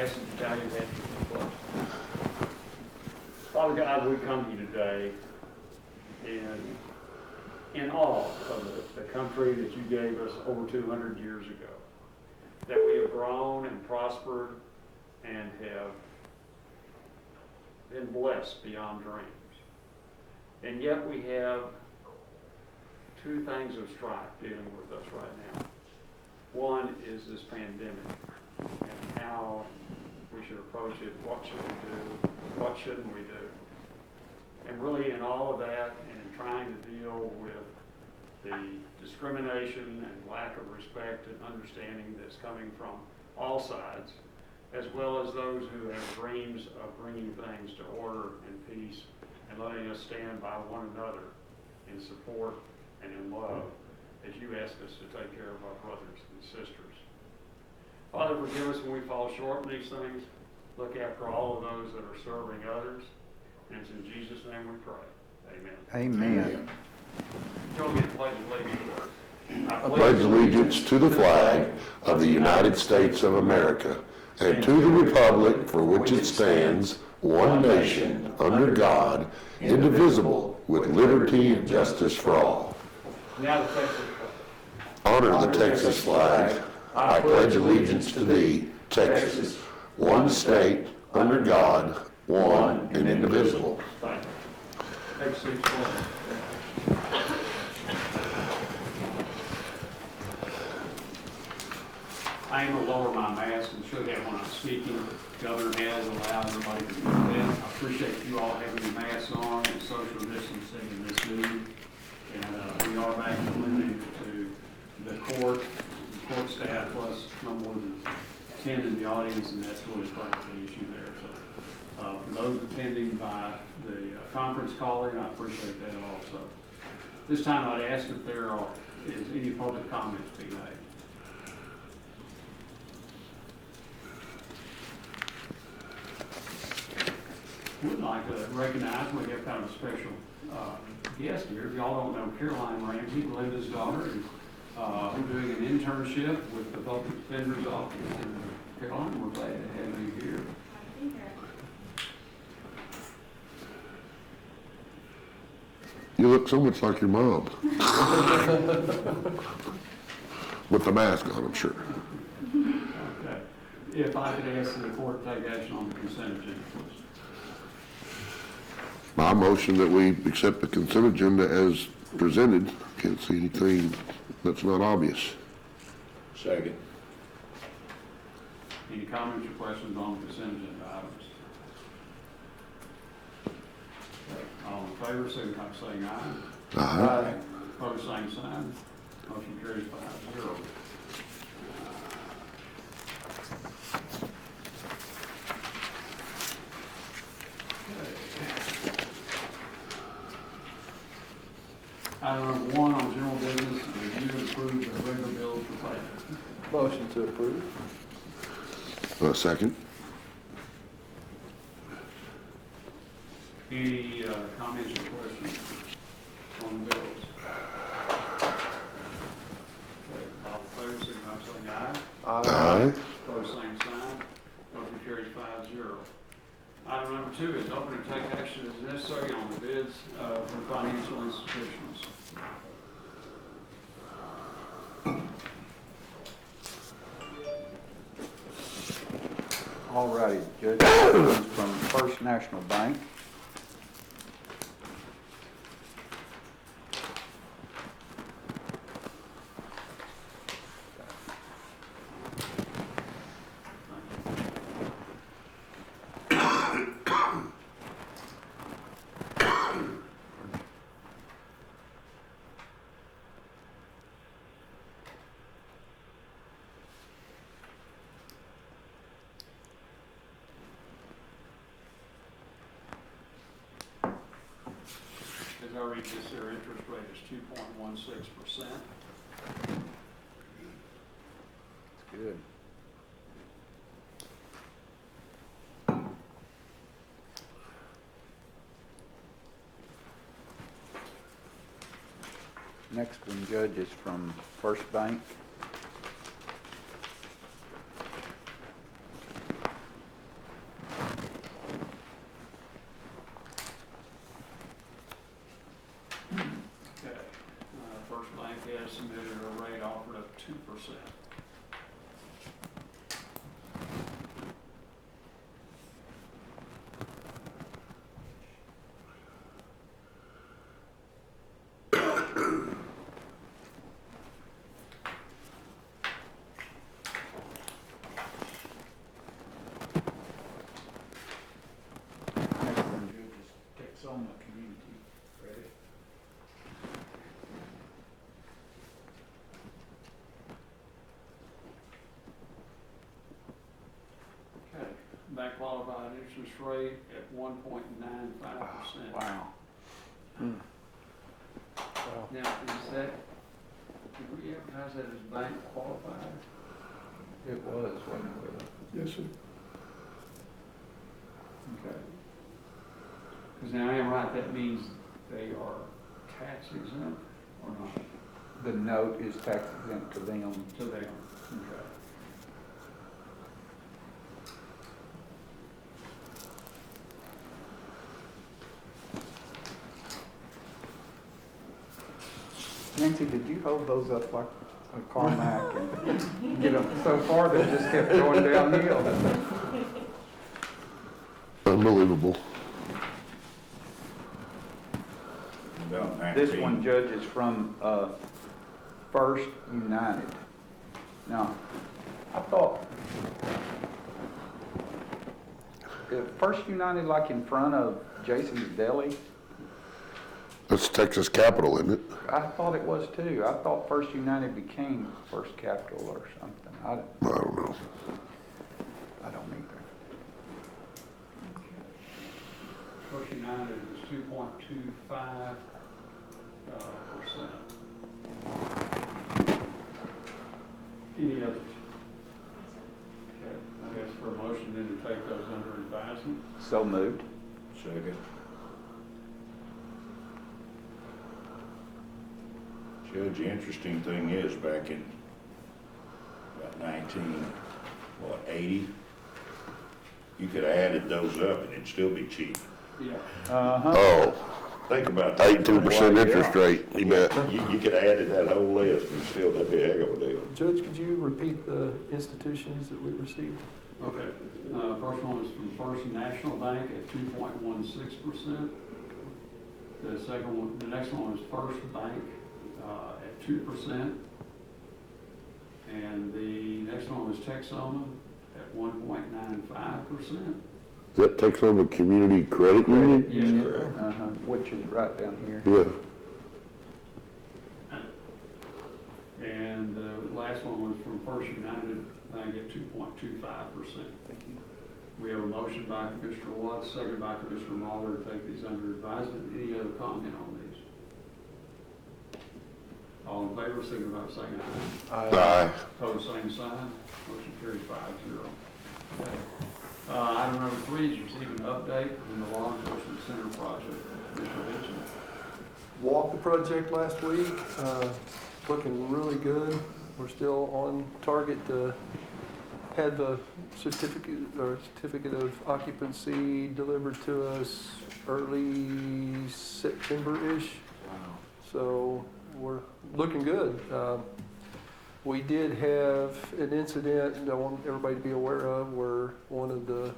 ask that the battalion head to close. Father God, we come to you today in awe of the country that you gave us over 200 years ago, that we have grown and prospered and have been blessed beyond dreams. And yet we have two things of strife dealing with us right now. One is this pandemic and how we should approach it, what should we do, what shouldn't we do. And really in all of that and in trying to deal with the discrimination and lack of respect and understanding that's coming from all sides, as well as those who have dreams of bringing things to order and peace and letting us stand by one another in support and in love as you ask us to take care of our brothers and sisters. Father, forgive us when we fall short in these things. Look after all of those that are serving others. And it's in Jesus' name we pray. Amen. Amen. Join me in pledge of allegiance. I pledge allegiance to the flag of the United States of America and to the republic for which it stands, one nation, under God, indivisible, with liberty and justice for all. Now the Texas flag. Honor the Texas flag. I pledge allegiance to thee, Texas, one state, under God, one and indivisible. Thank you. Take seats, please. I am going to lower my mask and show that when I'm speaking. The governor has allowed everybody to do that. I appreciate you all having your masks on and social distancing in this meeting. And we are back limited to the court staff plus no more than 10 in the audience, and that's really part of the issue there. So for those attending by the conference calling, I appreciate that also. This time I'd ask if there is any public comments to be made. Would like to recognize we have kind of a special guest here. If y'all don't know Caroline Ramsey, Glenda's daughter, and we're doing an internship with the Public Defender's Office. And Caroline, we're glad to have you here. You look so much like your mom. With the mask on, I'm sure. Okay. If I could ask the court to take action on the consent agenda, please. My motion that we accept the consent agenda as presented. Can't see anything that's not obvious. Second. Any comments or questions on the consent agenda items? Okay. All in favor, signify by saying aye. Aye. Opposed, same sign. Motion carries 5-0. Item number 1 on general business, review and approve the regular bills for payment. Motion to approve. Second. Any comments or questions on the bills? Okay, all in favor, signify by saying aye. Aye. Opposed, same sign. Motion carries 5-0. Item number 2 is open and take action as necessary on the bids for financial institutions. All righty, Judge. This is from First National Bank. As I read this, their interest rate is 2.16%. Good. Next one, Judge, is from First Bank. 2%. Next one, Judge, is Texoma Community Credit. Okay, bank qualified interest rate at 1.95%. Wow. Now, is that, did we advertise that as bank qualified? It was, wasn't it? Yes, sir. Okay. Because now I am right, that means they are tax exempt or not? The note is tax exempt to them. So they are, okay. Nancy, did you hold those up like a Carmack and get them so far they just kept going downhill? Unbelievable. This one, Judge, is from First United. Now, I thought, is First United like in front of Jason's Deli? That's Texas Capital, isn't it? I thought it was too. I thought First United became First Capital or something. I I don't know. don't either. First United is 2.25%. Any others? Okay, I guess for a motion then to take those under advisement. So moved. Second. Judge, the interesting thing is back in about 1980, you could have added those up and it'd still be cheap. Yeah. Uh-huh. Oh, Think about that. 82% interest rate, you bet. You could have added that whole list and still, that'd be a heck of a deal. Judge, could you repeat the institutions that we received? Okay, first one is from First National Bank at 2.16%. The second one, the next one is First Bank at 2%. And the next one was Texoma at 1.95%. That Texoma Community Credit Union? Yeah. Correct. Uh-huh, which is right down here. Yeah. And the last one was from First United Bank at 2.25%. Thank you. We have a motion by Commissioner Watts, second by Commissioner Muller to take these under advisement. Any other comment on these? All in favor, signify by saying aye. Aye. Opposed, same sign. Motion carries 5-0. Okay. Item number 3 is receiving an update on the Law Enforcement Center project. Commissioner Hitchens. Walked the project last week, looking really good. We're still on target to have the certificate of occupancy delivered to us early September-ish. So we're looking good. We did have an incident I want everybody to be aware of where one of the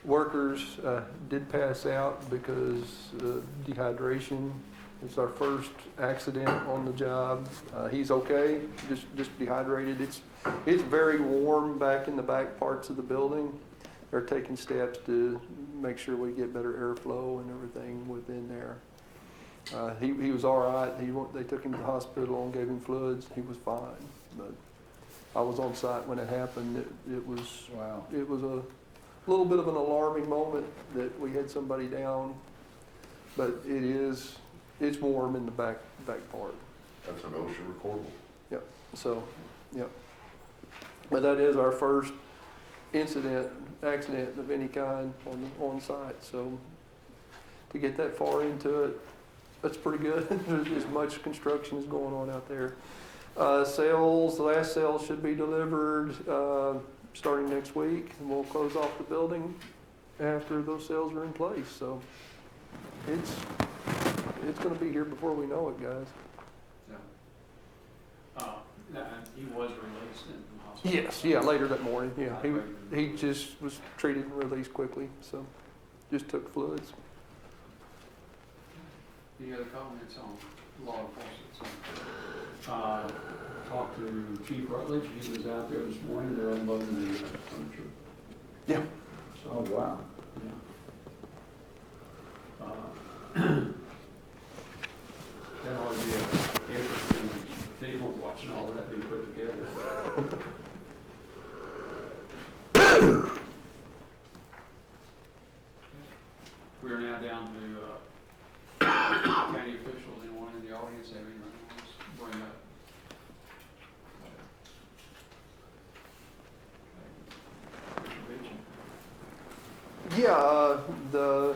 workers did pass out because of dehydration. It's our first accident on the job. He's okay, just dehydrated. It's very warm back in the back parts of the building. They're taking steps to make sure we get better airflow and everything within there. He was all right. They took him to the hospital and gave him fluids. He was fine. But I was on site when it happened. It was Wow. it was a little bit of an alarming moment that we had somebody down. But it's warm in the back part. That's an OSHA recordable. Yep. So, yep. But that is our first accident of any kind on site. So to get that far into it, that's pretty good. There's as much construction is going on out there. The last sales should be delivered starting next week, and we'll close off the building after those sales are in place. So it's going to be here before we know it, guys. Now, He was released in the hospital. Yes, yeah, later that morning, yeah. He just was treated and released quickly, so just took fluids. Any other comments on law enforcement? Talked to Chief Rutledge, he was out there this morning, they're unloading the furniture. Yeah. Oh, wow. That ought to be an interesting deal, watching all that be put together. We are now down to county officials. Anyone in the audience have anything else to bring up? Yeah, the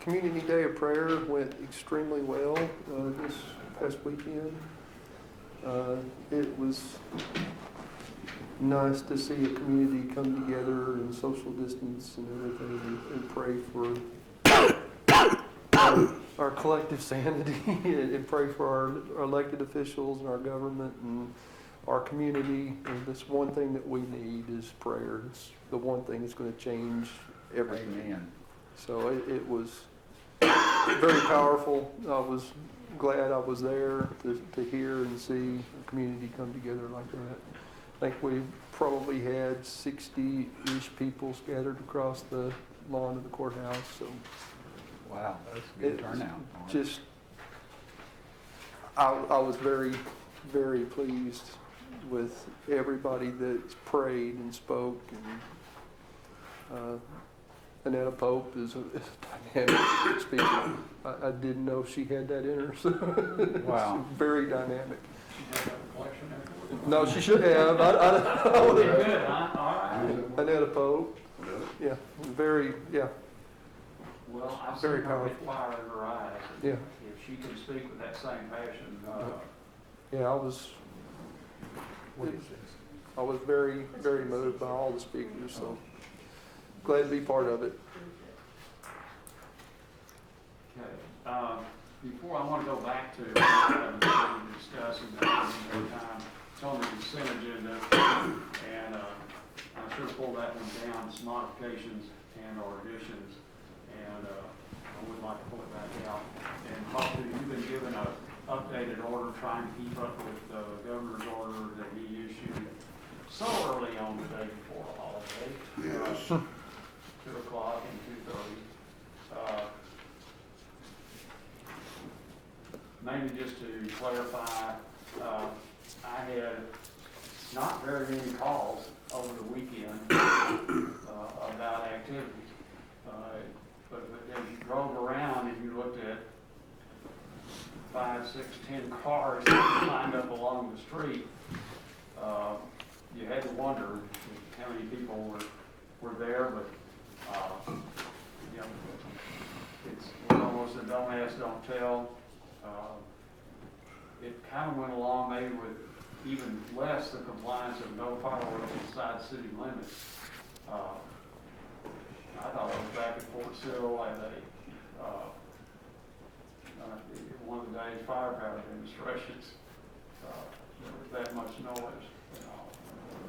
Community Day of Prayer went extremely well this past weekend. It was nice to see a community come together and social distance and everything and pray for our collective sanity and pray for our elected officials and our government and our community. And this one thing that we need is prayer. It's the one thing that's going to change everything. Amen. So it was very powerful. I was glad I was there to hear and see the community come together like that. I think we probably had 60-ish people scattered across the lawn of the courthouse. So Wow, that's a good it was turnout. just, I was very, very pleased with everybody that prayed and spoke. And Annetta Pope is a dynamic speaker. I didn't know she had that in her. So Wow. she's very dynamic. Did you have a collection afterwards? No, she should have. Okay, good, huh? All right. Annetta Pope. Yeah, very, yeah, Well, I've Very seen her with powerful. fire in her eyes. yeah. If she can speak with that same passion, Yeah, I was very, very moved by all the speakers, so glad to be part of it. okay. Before I want to go back to what we were discussing every time, it's on the consent agenda, and I should pull that one down, it's modifications and or additions, and I would like to pull it back out. And talk to, you've been given a updated order, trying to keep up with the governor's order that he issued so early on the day before the holiday. Yes. 2 o'clock and 2:30. Maybe just to clarify, I had not very many calls over the weekend about activities. But as you drove around and you looked at 5, 6, 10 cars lined up along the street, you had to wonder how many people were there, but, you know, it's almost a don't ask, don't tell. It kind of went along maybe with even less the compliance of no fireworks inside city limits. I thought I was back at Fort Sill at one of the day's firepower demonstrations. There was that much noise.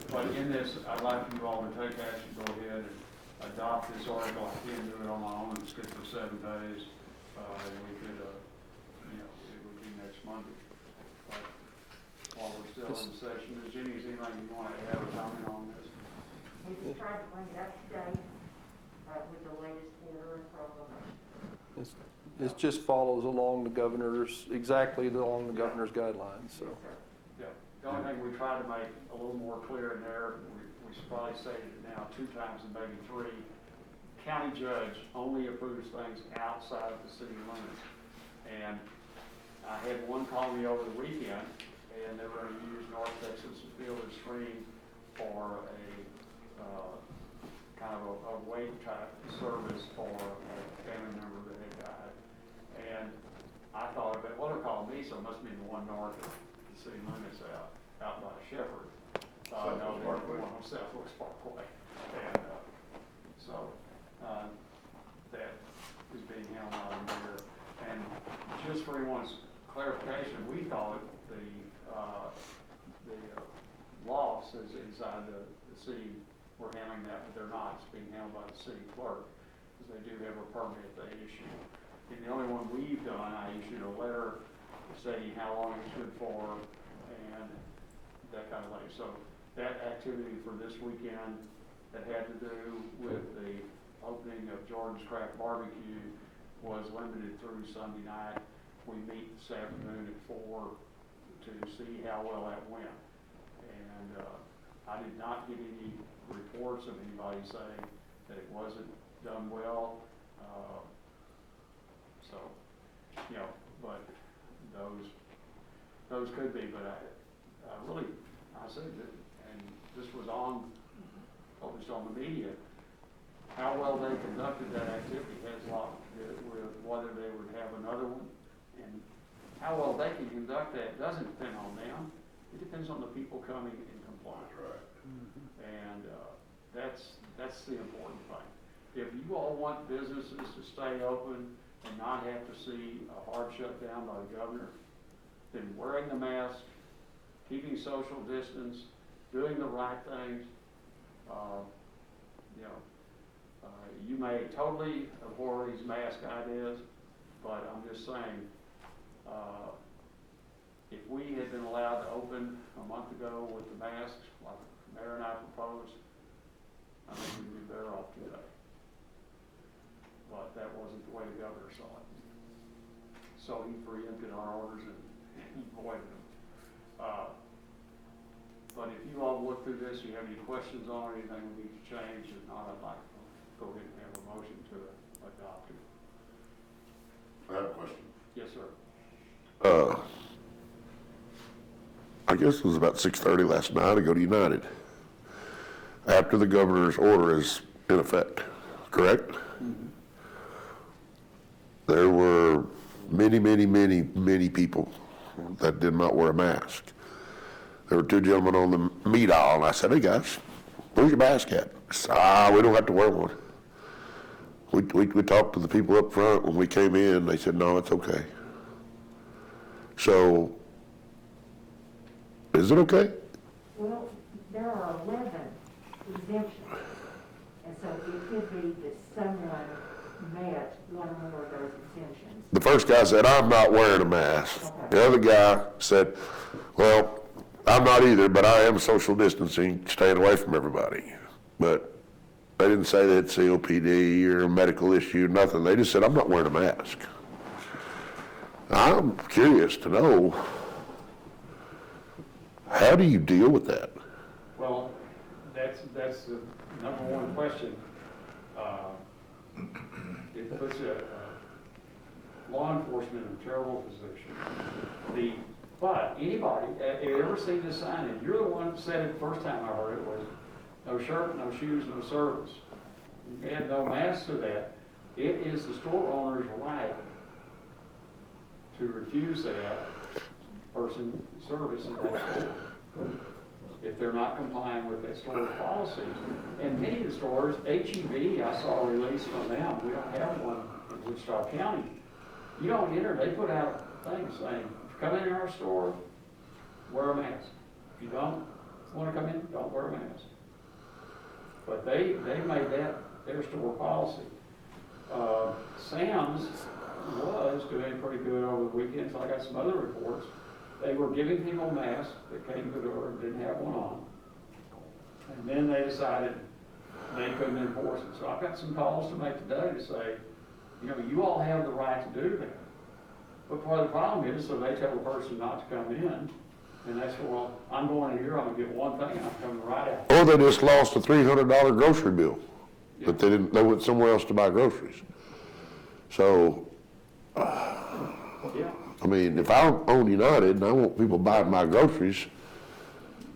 But in this, I'd like you all to take action, go ahead and adopt this article. I can't do it on my own, it's good for 7 days. And we could, you know, it would be next Monday. But while we're still in session, is there anything you want to add or comment on this? We just tried to bring it up to date with the latest order and proclamation. It just follows along the governor's, exactly along the governor's guidelines, so. Yeah, the only thing we tried to make a little more clear in there, we probably stated it now 2 times and maybe 3. County judge only approves things outside of the city limits. And I had one call me over the weekend, and they were going to use North Texas Field and Stream for a kind of a wait type service for a family member that had died. And I thought, well, they're calling me, so it must be the one north of the city limits out by Shepherd. No, they're the one on Southwest Parkway. And so that is being handled out in there. And just for everyone's clarification, we thought the offices inside the city were handling that, but they're not. It's being handled by the city clerk, because they do have a permit they issue. And the only one we've done, I issued a letter stating how long it's good for and that kind of thing. So that activity for this weekend that had to do with the opening of Jordan's Craft Barbecue was limited through Sunday night. We meet this afternoon at 4 to see how well that went. And I did not get any reports of anybody saying that it wasn't done well. So, you know, but those could be, but I said that, and this was published on the media, how well they conducted that activity has a lot to do with whether they would have another one, and how well they can conduct that doesn't depend on them. It depends on the people coming in compliance. Right. And that's the important thing. If you all want businesses to stay open and not have to see a hard shutdown by the governor, then wearing the mask, keeping social distance, doing the right things, you may totally abhor these mask ideas, but I'm just saying, if we had been allowed to open a month ago with the masks, like the mayor and I proposed, I think we'd be better off today. But that wasn't the way the governor saw it. So he preempted our orders and voided them. But if you all look through this, you have any questions on it, anything we need to change, if not, I'd like to go ahead and have a motion to adopt it. I have a question. Yes, sir. I guess it was about 6:30 last night, I go to United. After the governor's order is in effect, correct? Mm-hmm. There were many people that did not wear a mask. There were two gentlemen on the meat aisle, and I said, "Hey guys, where's your mask at?" They said, we don't have to wear one. We talked to the people up front when we came in. They said, "No, it's okay." So, is it okay? Well, there are 11 exemptions, and so it could be that someone met one or more of those exemptions. The first guy said, "I'm not wearing a mask." Okay. The other guy said, "Well, I'm not either, but I am social distancing, staying away from everybody." But they didn't say they had COPD or a medical issue, nothing. They just said, "I'm not wearing a mask." I'm curious to know, how do you deal with that? Well, that's the number one question. It puts law enforcement in a terrible position. But anybody, have you ever seen this sign? And you're the one that said it the first time I heard it was, no shirt, no shoes, no service. You had no mask to that. It is the store owner's right to refuse that person service in that store if they're not complying with that store's policies. And many of the stores, HEB, I saw a release from them. We don't have one in Wichita County. You don't enter, they put out things saying, if you come in our store, wear a mask. If you don't want to come in, don't wear a mask. But they made that their store policy. Sam's was doing pretty good over the weekend, so I got some other reports. They were giving people masks that came to the door and didn't have one on. And then they decided they couldn't enforce it. So I've got some calls to make today to say, you all have the right to do that. But part of the problem is, so they tell a person not to come in, and that's, well, I'm going in here, I'm gonna get one thing, and I'm coming right out. Or they just lost a $300 grocery bill, but they went somewhere else to buy groceries. So, Yeah. I mean, if I own United and I want people buying my groceries,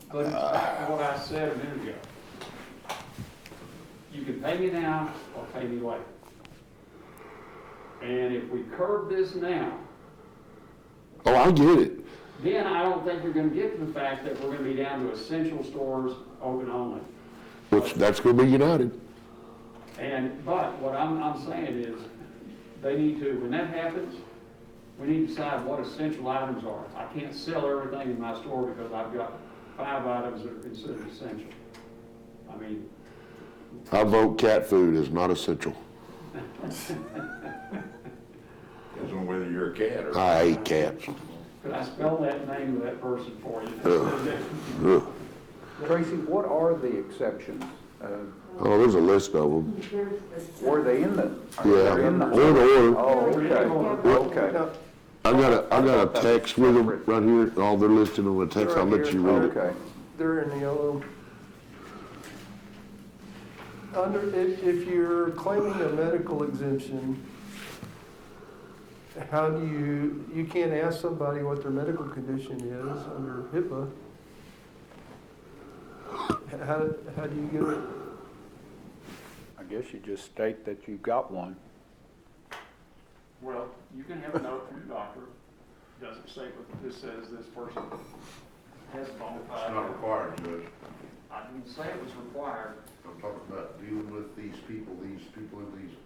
But it's back to what I said a minute ago. You can pay me now or pay me later. And if we curb this now, oh, I get it. then I don't think you're gonna get to the fact that we're gonna be down to essential stores open only. Which, that's gonna be United. But what I'm saying is, they need to, when that happens, we need to decide what essential items are. I can't sell everything in my store because I've got 5 items that are considered essential. I mean, I vote cat food is not essential. Depends on whether you're a cat or. I hate cats. could I spell that name of that person for you? Ugh. Tracy, what are the exceptions? Oh, there's a list of them. Were they in the? Yeah, They're in the in order. Oh, okay, okay, I got a text with them right here, all they're listed on the text, I'll let you read it. okay. They're in the yellow. If you're claiming a medical exemption, how do you can't ask somebody what their medical condition is under HIPAA. How do you get it? I guess you just state that you've got one. Well, you can have a note from your doctor, doesn't say what this says, this person has bona It's fide. not required, Judge. I didn't say it was required. I'm talking about dealing with these people in these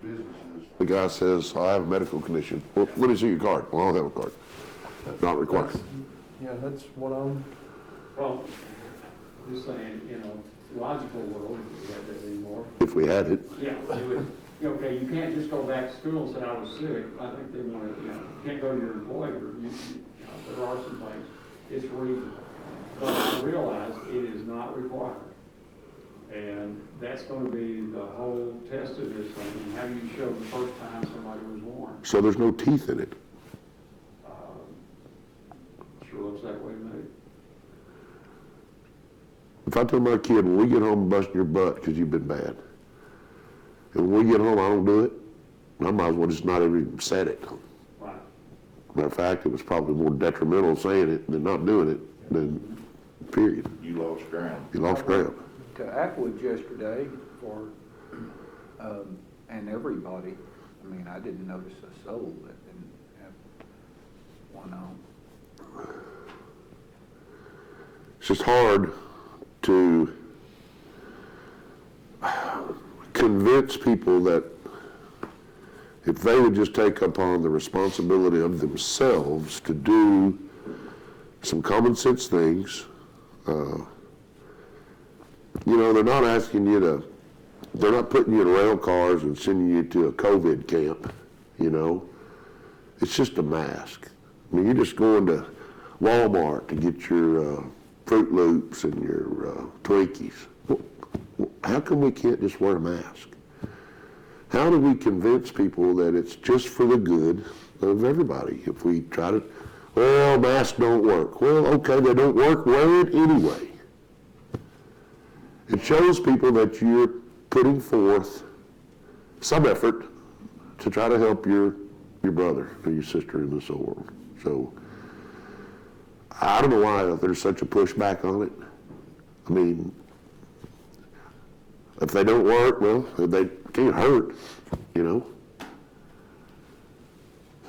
businesses. The guy says, I have a medical condition. Well, let me see your card. Well, I don't have a card. Not required. Yeah, that's what I'm, Well, just saying, logical world, if we have that anymore. If we had it. Yeah, you would, okay, you can't just go back to school and say, I was sick. I think they want to, you can't go to your employer. There are some things, it's reasonable. But I realize it is not required. And that's going to be the whole test of this thing. And how do you show the first time somebody was warned? So there's no teeth in it. Sure looks that way to me. If I tell my kid, when we get home, busting your butt because you've been bad, and when we get home, I don't do it, I might as well just not even said it. Right. Matter of fact, it was probably more detrimental saying it than not doing it, than period. You lost ground. You lost ground. To Ackwood yesterday for, and everybody, I mean, I didn't notice a soul that didn't have one on. It's just hard to convince people that if they would just take upon the responsibility of themselves to do some common sense things, they're not asking you to, they're not putting you in rail cars and sending you to a COVID camp, It's just a mask. I mean, you're just going to Walmart to get your Fruit Loops and your Twinkies. How come we can't just wear a mask? How do we convince people that it's just for the good of everybody? If we try to, well, masks don't work. Well, okay, they don't work, wear it anyway. It shows people that you're putting forth some effort to try to help your brother or your sister in this world. So, I don't know why there's such a pushback on it. I mean, if they don't work, well, they can't hurt,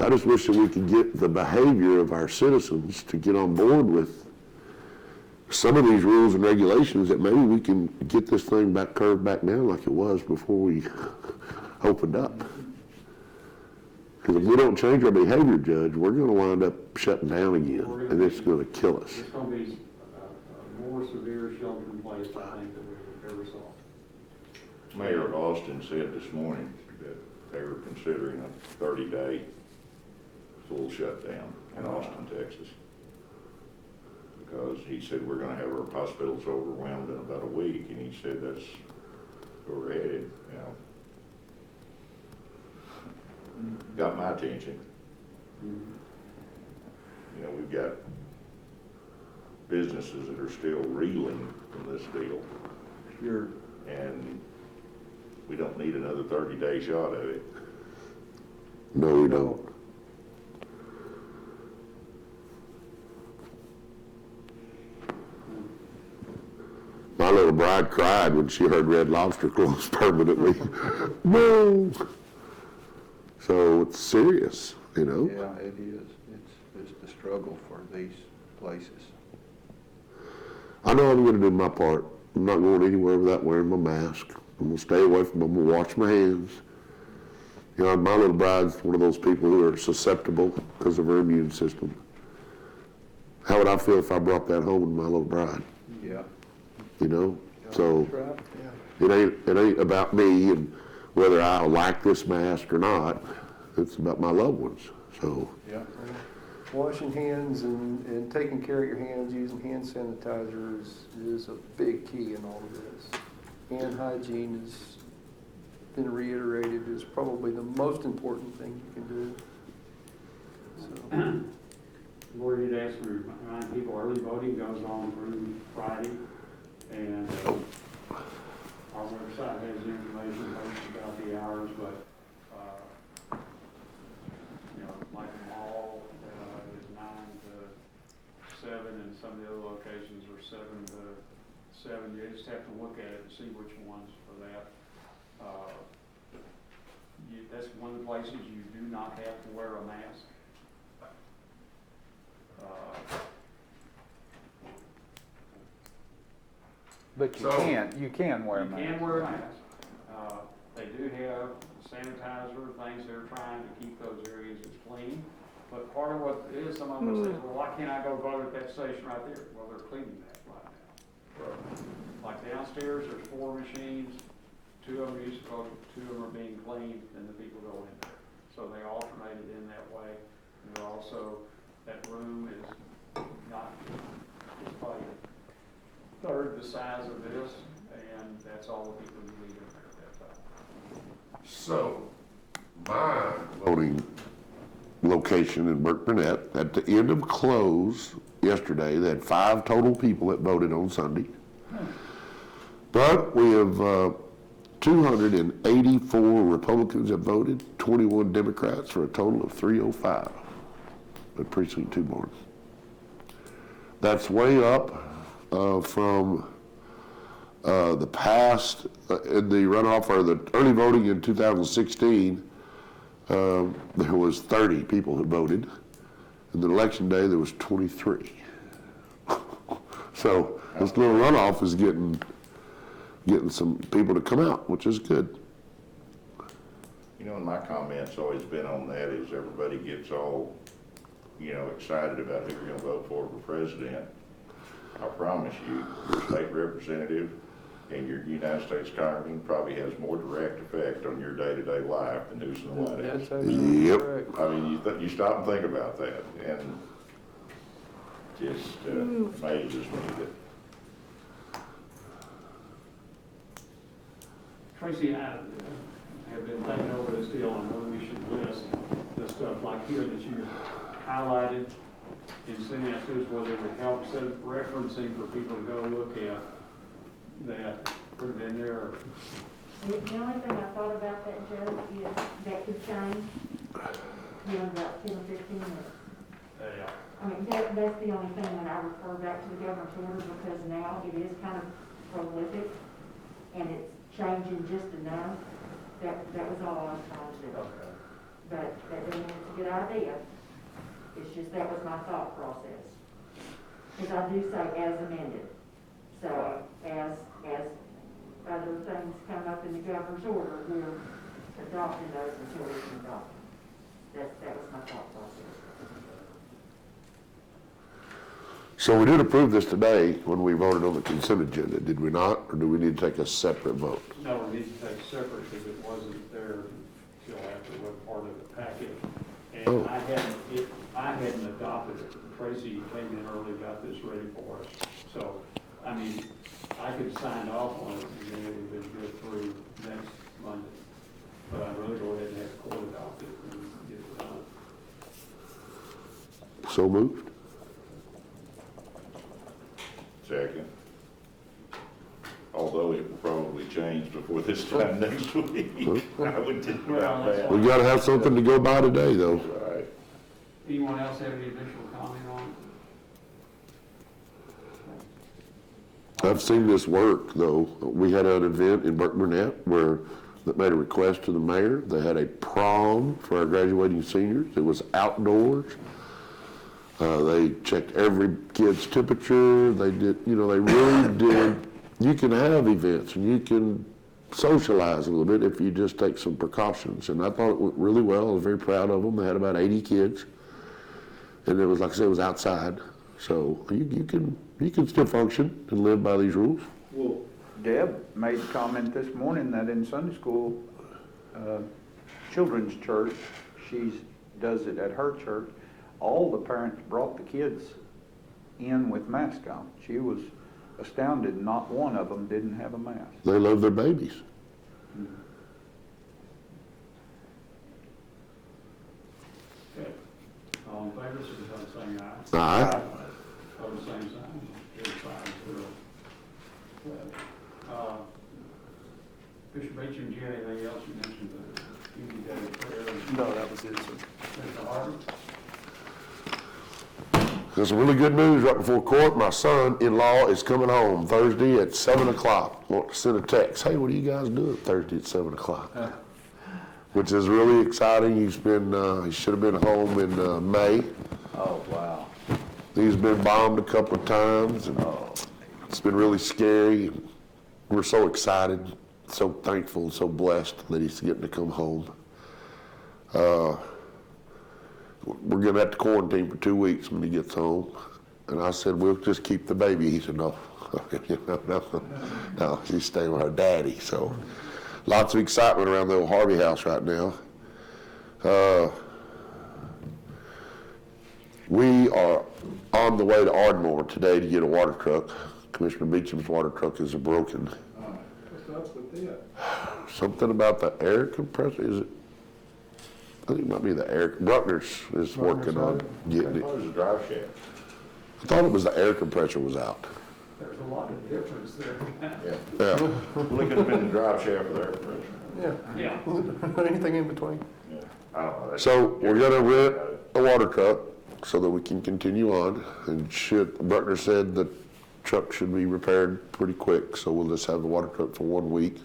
I just wish that we could get the behavior of our citizens to get on board with some of these rules and regulations, that maybe we can get this thing curved back down like it was before we opened up. Because if we don't change our behavior, Judge, we're going to wind up shutting down again, and it's going to kill us. It's going to be a more severe shelter in place, I think, than we've ever saw. Mayor of Austin said this morning that they were considering a 30-day full shutdown in Austin, Texas. Because he said, we're gonna have our hospitals overwhelmed in about a week, and he said that's where we're headed, Got my attention. We've got businesses that are still reeling from this deal. Sure. And we don't need another 30-day shot of it. No, we don't. My little bride cried when she heard Red Lobster close permanently. No. So it's serious, Yeah, it is. It's the struggle for these places. I know I'm going to do my part. I'm not going anywhere without wearing my mask. I'm going to stay away from them. I'm going to wash my hands. My little bride's one of those people who are susceptible because of her immune system. How would I feel if I brought that home to my little bride? you know? So Right, yeah. it ain't about me and whether I like this mask or not. It's about my loved ones, so. Yeah. Washing hands and taking care of your hands, using hand sanitizer is a big key in all of this. Hand hygiene has been reiterated is probably the most important thing you can do. So, Lori did ask me to remind people, early voting goes on through Friday, and our website has information posted about the hours, but, you know, like the mall, is 9 to 7, and some of the other locations are 7 to 7. You just have to look at it and see which ones for that. That's one of the places you do not have to wear a mask. But you can wear a mask. You can wear a mask. They do have sanitizer, things they're trying to keep those areas as clean. But part of what it is, some of them say, well, why can't I go vote at that station right there? Well, they're cleaning that right now. Like downstairs, there's 4 machines, 2 of them are used to vote, 2 of them are being cleaned, and the people go in there. So they alternated in that way. And they're also, that room is not, it's probably a third the size of this, and that's all the people you leave in there at that time. So, my voting location in Burke Burnett, at the end of close yesterday, they had 5 total people that voted on Sunday. But we have 284 Republicans that voted, 21 Democrats, for a total of 305 at Precinct 2 board. That's way up from the past, in the runoff or the early voting in 2016, there was 30 people who voted. And the election day, there was 23. So this little runoff is getting some people to come out, which is good. You know, and my comment's always been on that is everybody gets all, you know, excited about who you're gonna vote for president. I promise you, your state representative and your United States Congressman probably has more direct effect on your day-to-day life than who's in the White House. that's absolutely Yep. correct. I mean, you stop and think about that, and just amazes me that. Tracy, I have been thinking over this deal on when we should list the stuff like here that you highlighted and sending us to us, whether it would help set referencing for people to go look at that, put it in there. The only thing I thought about that, Joe, is that could change, in about 10 or 15 minutes. Yeah. I mean, that's the only thing when I refer back to the governor's order, because now it is kind of prolific, and it's changing just enough. That was all I was trying to do. Okay. But that doesn't mean it's a good idea. It's just, that was my thought process. Because I do say as amended. So, as other things come up in the governor's order, we're adopting those until we can adopt them. That was my thought process. So we did approve this today when we voted on the consent agenda, did we not? Or do we need to take a separate vote? No, we need to take separate because it wasn't there until after it was part of the packet. And Oh. I hadn't adopted it. Tracy came in early, got this ready for us. So, I mean, I could sign off on it and then it would have been good through next Monday. But I'd really go ahead and have the court adopt it and get it done. So moved? Second. Although it will probably change before this time next week. I would think about that. We gotta have something to go by today, though. Right. Anyone else have any additional comment on it? I've seen this work, though. We had an event in Burke Burnett where that made a request to the mayor. They had a prom for our graduating seniors. It was outdoors. They checked every kid's temperature. They did, you know, they really did. You can have events and you can socialize a little bit if you just take some precautions. And I thought it went really well. I was very proud of them. They had about 80 kids. And it was, like I said, it was outside. So you can still function and live by these rules. Deb made a comment this morning that in Sunday school, children's church, does it at her church, all the parents brought the kids in with masks on. She was astounded not one of them didn't have a mask. They love their babies. Okay. All in favor, signify by saying aye. Aye. Opposed, same sign. Carried 5-0. Bishop Beecham, do you have anything else? You mentioned the Unity Day prayer. No, that was it, sir. Mr. Harvey? There's some really good news right before court. My son-in-law is coming home Thursday at 7 o'clock. Want to send a text, hey, what are you guys doing Thursday at 7 o'clock? Which is really exciting. He should have been home in May. Oh, wow. He's been bombed a couple of times, and it's been really scary. We're so excited, so thankful, so blessed that he's getting to come home. We're going to have to quarantine for 2 weeks when he gets home. And I said, we'll just keep the baby. He said, no. No, she's staying with her daddy. So lots of excitement around the old Harvey house right now. We are on the way to Ardmore today to get a water truck. Commissioner Beecham's water truck is broken. What's up with that? Something about the air compressor, is it? I think it might be the air, Bruckner's is working on getting it. What was the drive shaft? I thought it was the air compressor was out. There's a lot of difference there. Yeah. Yeah, Well, it could have been the drive shaft with air compressor. Yeah, Yeah. anything in between. Yeah. I don't know. so we're gonna rent a water truck so that we can continue on. And Bruckner said the truck should be repaired pretty quick, so we'll just have the water truck for 1 week.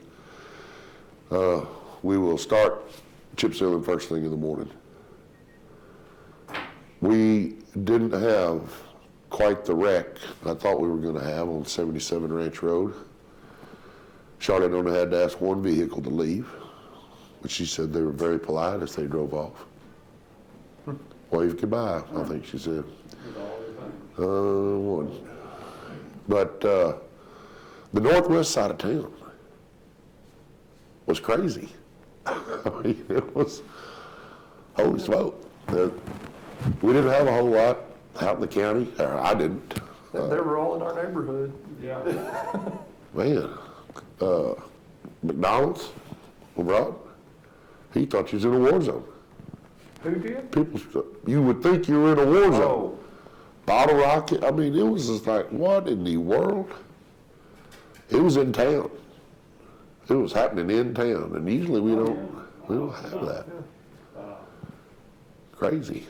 We will start chip sealing first thing in the morning. We didn't have quite the wreck I thought we were gonna have on 77 Ranch Road. Charlotte only had to ask one vehicle to leave, but she said they were very polite as they drove off. Wave goodbye, I think she said. With all the things. One. But the northwest side of town was crazy. I mean, it was, holy smoke. We didn't have a whole lot out in the county, or I didn't. They were all in our neighborhood. Yeah. Man, McDonald's, Rob, he thought he was in a war zone. Who did? You would think you were in a war zone. Oh, Bottle rocket, I mean, it was just like, what in the world? It was in town. It was happening in town, and usually we don't have that. Crazy.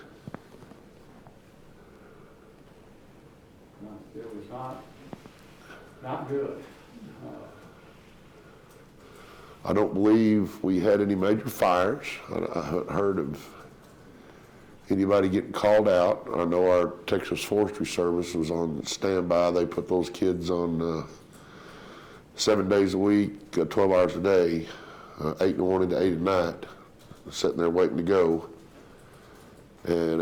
No, it was not good. I don't believe we had any major fires. I haven't heard of anybody getting called out. I know our Texas Forestry Service was on standby. They put those kids on 7 days a week, 12 hours a day, 8 in the morning to 8 at night, sitting there waiting to go. And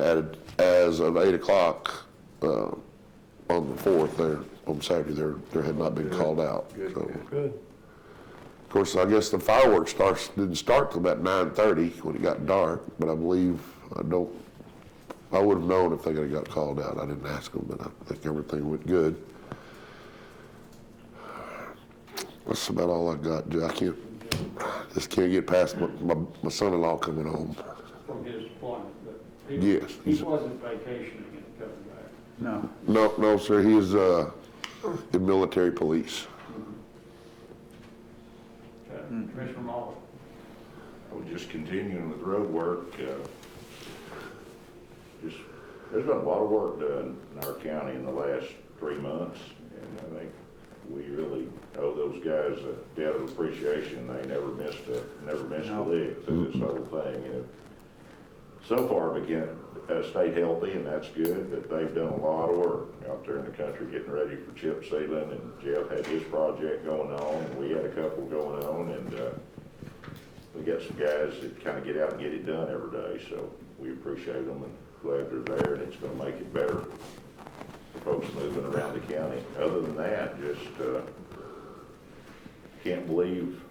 as of 8 o'clock on the 4th, on Saturday, there had not been called out. Good, So, good. Good. of course, I guess the fireworks didn't start till about 9:30 when it got dark, but I believe, I would have known if they could have got called out. I didn't ask them, but I think everything went good. That's about all I got. I just can't get past my son-in-law coming home. From his deployment, but Yes, he he's- wasn't vacationing and coming back. No. No, sir, he is in military police. Okay. Commissioner Moore. I was just continuing with road work. There's been a lot of work done in our county in the last 3 months, and I think we really owe those guys a debt of appreciation. They never missed a No. lick through this whole thing. And so far, stayed healthy, and that's good, but they've done a lot of work out there in the country getting ready for chip sealing, and Jeff had his project going on, and we had a couple going on, and we got some guys that kind of get out and get it done every day, so we appreciate them and glad they're there, and it's gonna make it better for folks moving around the county. Other than that, just can't believe,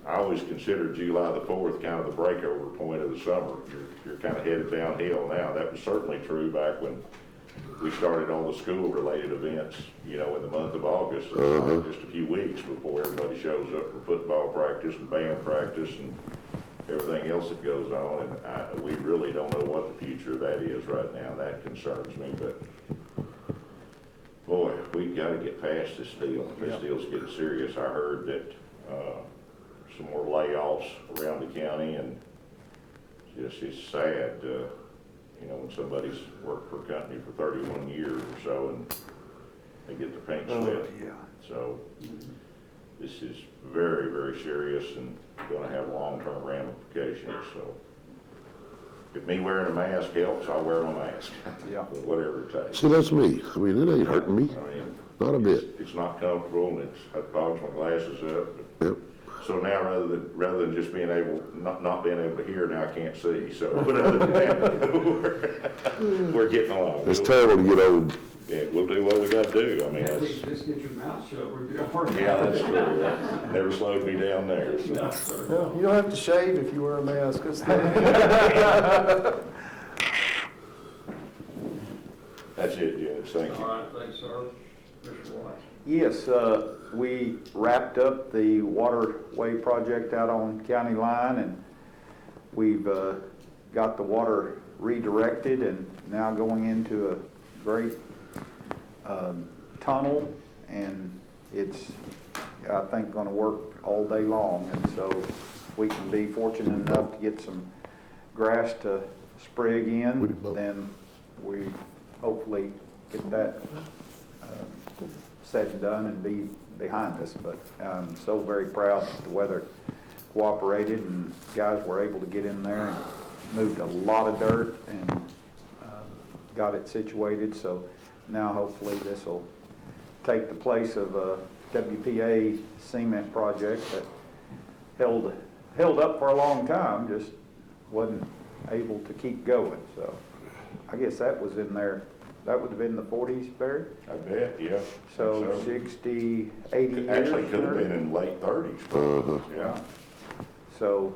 I always considered July the 4th kind of the breakover point of the summer. You're kind of headed downhill now. That was certainly true back when we started all the school-related events, you know, in the month of August. Just a few weeks before everybody shows up for football practice and band practice and everything else that goes on. And we really don't know what the future of that is right now. That concerns me, but boy, we gotta get past this deal. This deal's getting serious. I heard that, some more layoffs around the county, and just, it's sad, you know, when somebody's worked for a company for 31 years or so and they get the pink slip. Yeah. So this is very, very serious and gonna have long-term ramifications, so. If me wearing a mask helps, I'll wear my mask. Yeah. Whatever it takes. See, that's me. I mean, it ain't hurting me, I mean, not a bit. it's not comfortable, and I fogs my glasses up. Yep. So now, rather than just being able, not being able to hear, now I can't see, so, but other than that, we're getting along. It's terrible to get old. Yeah, we'll do what we gotta do, I mean, that's, Just get your mouth shut, we'll be all right. yeah, that's true, that never slowed me down there, so. No, sir. No, you don't have to shave if you wear a mask. That's it, Judge, thank you. All right, thanks, sir. Mr. White. Yes, we wrapped up the waterway project out on County Line, and we've got the water redirected and now going into a great tunnel, and it's, I think, gonna work all day long. And so we can be fortunate enough to get some grass to sprig in, then we hopefully get that said and done and be behind us. But I'm so very proud that the weather cooperated and guys were able to get in there and moved a lot of dirt and got it situated. So now hopefully this will take the place of a WPA cement project that held up for a long time, just wasn't able to keep going. So I guess that was in there. That would have been the 40s, Barry? I bet, yeah. So 60, 80 years. Actually, could have been in late 30s. Yeah. So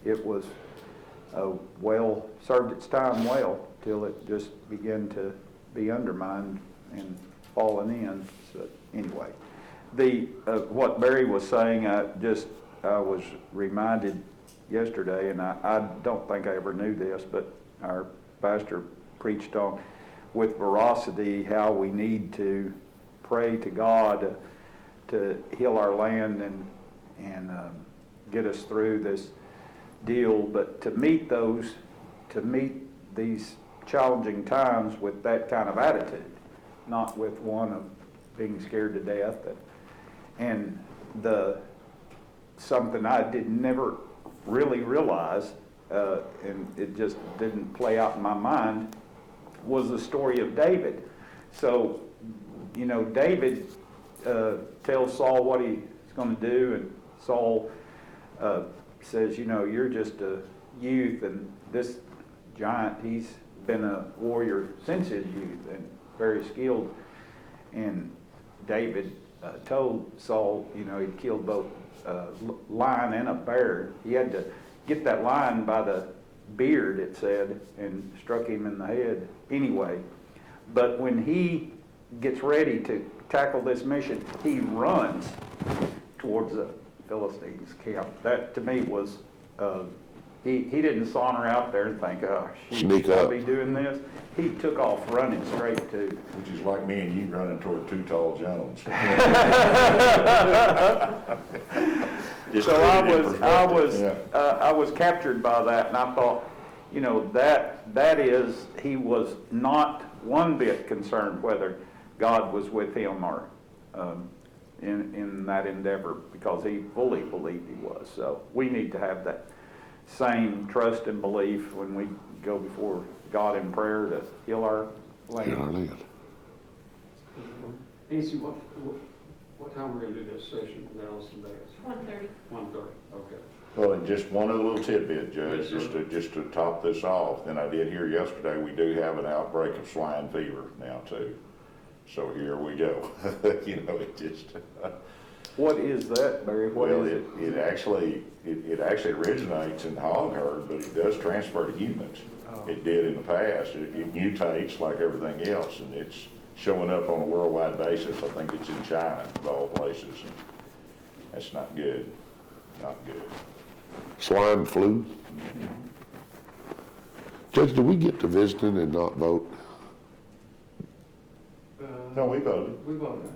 it was well, served its time well till it just began to be undermined and fallen in. So anyway, what Barry was saying, I was reminded yesterday, and I don't think I ever knew this, but our pastor preached on with veracity how we need to pray to God to heal our land and get us through this deal. But to meet these challenging times with that kind of attitude, not with one of being scared to death. And something I did never really realize, and it just didn't play out in my mind, was the story of David. So, you know, David tells Saul what he's going to do, and Saul says, you know, you're just a youth, and this giant, he's been a warrior since his youth and very skilled. And David told Saul, you know, he'd killed both a lion and a bear. He had to get that lion by the beard, it said, and struck him in the head anyway. But when he gets ready to tackle this mission, he runs towards the Philistines' camp. That to me was, he didn't saunter out there and think, oh, Sneak should I up. be doing this? He took off running straight to. Which is like me and you running toward Two Tall Jones. Just So put it in perspective. Yeah. I was captured by that, and I thought, you know, that is, he was not one bit concerned whether God was with him or in that endeavor, because he fully believed he was. So we need to have that same trust and belief when we go before God in prayer to heal our land. In our land. Nancy, what time we're gonna do this session with Allison Davis? 1:30. 1:30, okay. Well, and just one other little tidbit, Yes, Judge, sir. just to top this off, then I did hear yesterday, we do have an outbreak of swine fever now too. So here we go. You know, it just, What is that, Barry? What Well, is it? it actually originates in the hog herd, but it does transfer to humans. Oh. It did in the past. It mutates like everything else, and it's showing up on a worldwide basis. I think it's in China, of all places. And that's not good, not good. Swine flu. Judge, do we get to visiting and not vote? No, we voted, We voted.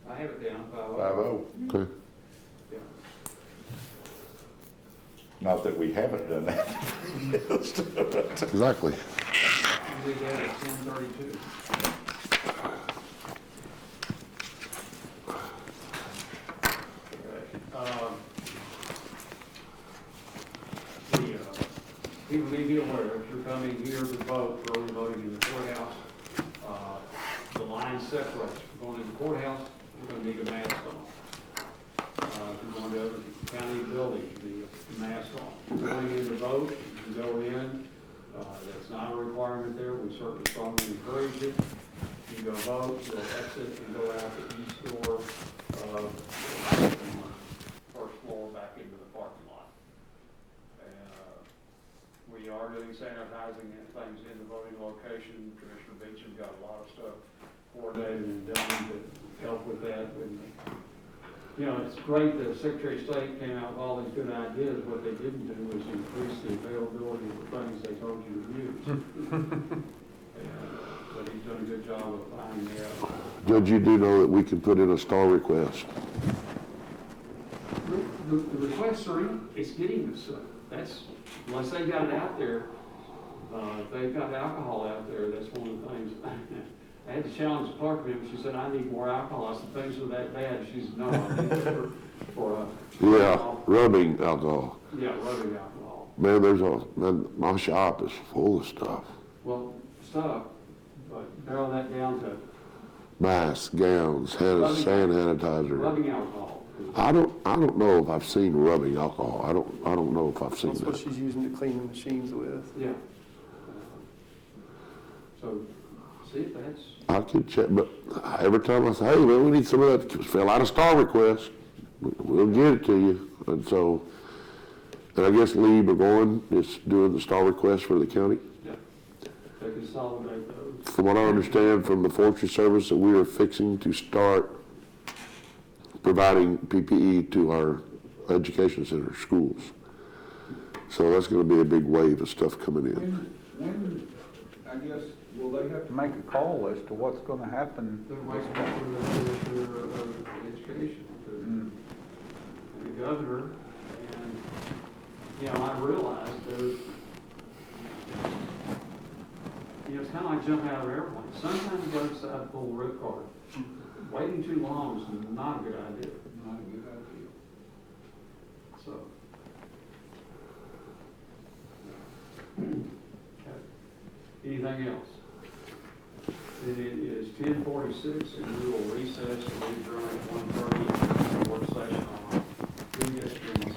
I have it down, 5-0. Okay. Not that we haven't done that. Exactly. We did that at 10:32. People need to be aware, if you're coming here to vote for early voting in the courthouse, the line separates. If you're going to the courthouse, you're going to need a mask on. If you're going to other county buildings, you need a mask on. If you're going in to vote, you can go in. That's not a requirement there. We certainly strongly encourage it. You go vote, you'll exit and go out the east door of the first floor back into the parking lot. We are doing sanitizing and things in the voting location. Commissioner Beecham got a lot of stuff coordinated and done to help with that. And, you know, it's great that the Secretary of State came out with all these good ideas. What they didn't do was increase the availability of the things they told you to use. But he's done a good job of finding that. Judge, you do know that we can put in a star request. The requests are in, it's getting this stuff. That's, unless they got it out there, if they've got alcohol out there, that's one of the things. I had to challenge the clerk, and she said, I need more alcohol. I said, things are that bad. She said, no, I need it for Yeah, rubbing alcohol. Yeah, rubbing alcohol. Man, my shop is full of stuff. Well, stuff, but narrow that down to Masks, gowns, hand sanitizer. rubbing alcohol. I don't know if I've seen rubbing alcohol. I don't know if I've seen That's what that. she's using to clean the machines with. Yeah. So, see if that's, I could check, but every time I say, hey, man, we need some of that, fill out a star request. We'll get it to you. And so, and I guess Lee Burgoyne is doing the star request for the county. yeah, they consolidate those. From what I understand from the Forestry Service, that we are fixing to start providing PPE to our education centers, schools. So that's gonna be a big wave of stuff coming in. When, I guess, will they have to make a call as to what's gonna happen? The vice president of education, to the governor, and, you know, I realized there's, you know, it's kind of like jumping out of an airplane. Sometimes you go decide to pull the ripcord. Waiting too long is not a good idea. Not a good idea. So. Okay. Anything else? It is 10:46 and we will recess and adjourn at 1:30 work session on redistricting